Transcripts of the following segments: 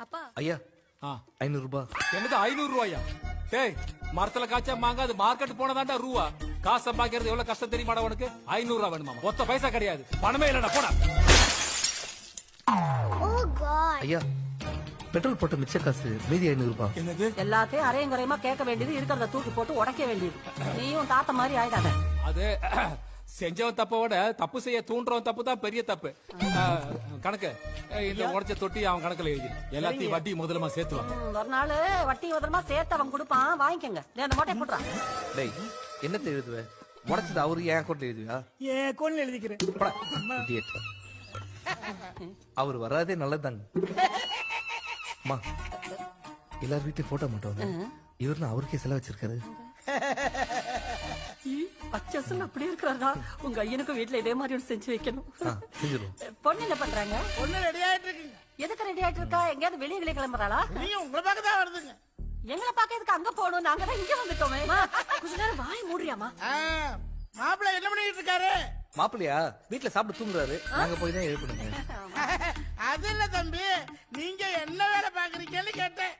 அப்பா ஐயா ஆ, 500 ரூபாய். என்னது 500 ரூபாயா? டேய், மரத்துல காய்ச்சா மாங்க அது மார்க்கெட் போனதாண்டா ரூபா. காசு சம்பாதிக்கிறது எவ்வளவு கஷ்டம் தெரியுமாடா உனக்கு? 500 ரூபா வேணுமா? ஒத்த பைசா கிடையாது, பணமே இல்லடா, போடா. ஓ காட் ஐயா பெட்ரோல் போட்ட மிச்ச காசு மீதி 500 ரூபாய். என்னது? எல்லாத்தையும் அரையும் குறையுமா கேட்க வேண்டியது, இருக்கிறத தூக்கி போட்டு உடைக்க வேண்டியது. நீயும் தாத்த மாதிரி ஆயிடாத. அது செஞ்சவன் தப்போட தப்பு செய்ய தூண்டுறவன் தப்பு தான் பெரிய தப்பு. கணக்கு இந்த உடைச்ச தொட்டி அவன் கணக்குல எழுதி எல்லாத்தையும் வட்டி முதலமா சேர்த்துவான். ஒரு நாள் வட்டி உதரமா சேர்த்து அவன் கொடுப்பான், வாங்கிக்கங்க. அந்த மொட்டை போட்டுறான். டேய் என்னத்தை எழுதுவ? உடைச்சது அவரு என் அக்கௌண்ட்ல எழுதுவியா? என் அக்கௌண்ட்ல எழுதிக்கிறேன். போடா, idiot. அவர் வராதே நல்லதாங்க. அம்மா எல்லார் வீட்லயும் போட்டோ மாட்டோம். இவரு அவருக்கே செலவு வச்சிருக்காரு. பச்சசல் அப்படி இருக்கிறாரா? உங்க ஐயனுக்கும் வீட்டுல இதே மாதிரி ஒன்று செஞ்சு வைக்கணும். செஞ்சிருவோம். பொண்ணு என்ன பண்றாங்க? ஒண்ணு ரெடி ஆயிட்டு இருக்குங்க. எதுக்கு ரெடி ஆயிட்டு இருக்கா? எங்கேயாவது வெளியே வெளியே கிளம்புறாளா? நீங்க உங்களை பார்க்க தான் வருதுங்க. எங்களை பாக்கிறதுக்கு அங்க போகணும், நாங்க தான் இங்க வந்துட்டோமே. கொஞ்ச நேரம் வாய் மூடுறியாமா? மாப்பிள்ள என்ன பண்ணிட்டு இருக்காரு? மாப்பிள்ளையா வீட்டுல சாப்பிட்டு தூங்குறாரு. நாங்க போய் தான் எழுப்பணுங்க. அது இல்ல தம்பி, நீங்க என்ன வேலை பாக்குறீங்கன்னு கேட்டேன்.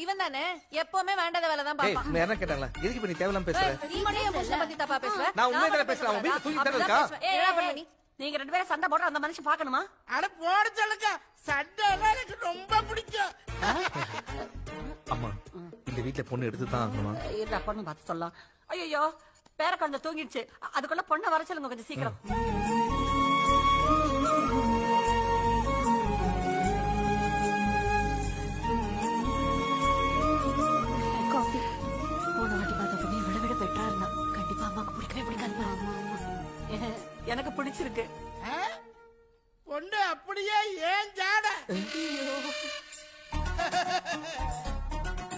இவன் தானே எப்பவுமே வேண்டாத வேலை தான் டேய் பாப்பான். உன்னை என்ன கேட்டாங்களா? எதுக்கு இப்ப நீ தேவையில்லாம பேசுற? நீ மட்டும் என் புருஷனை பத்தி தப்பா பேசுவ? நான் உண்மையை தானே பேசுறேன். அவன் வீட்டுல தூங்கிட்டு தானே இருக்கா? என்ன பண்ண நீ? நீங்க ரெண்டு பேரும் சண்டை போடுற அந்த மனுஷன் பாக்கணுமா? அட போட சொல்லுங்க, சட்டை எல்லாம் எனக்கு ரொம்ப பிடிக்கும். அம்மா இந்த வீட்டுல பொண்ணு எடுத்து தான் ஆகணுமா? இருடா, பொண்ணு பார்த்து சொல்லலாம். ஐயோ பேர குழந்தை தூங்கிடுச்சு, அதுக்குள்ள பொண்ணை வர சொல்லுங்க கொஞ்சம் சீக்கிரம். காஃபி. போன வாட்டி பார்த்த பொண்ணு விட விட பெட்டரா இருந்தா. கண்டிப்பா அம்மாக்கு பிடிக்கவே பிடிக்காது. எனக்கு பிடிச்சிருக்கு. பொண்ணு அப்படியே ஏன் ஜாட?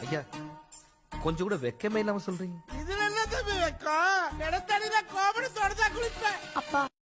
ஐயா கொஞ்சம் கூட வெக்கமே இல்லாம சொல்றீங்க. இதுல என்ன தம்பி வைக்கும்? இடத்தடியில கோபடி தொடர்ந்தா குளிப்பேன். அப்பா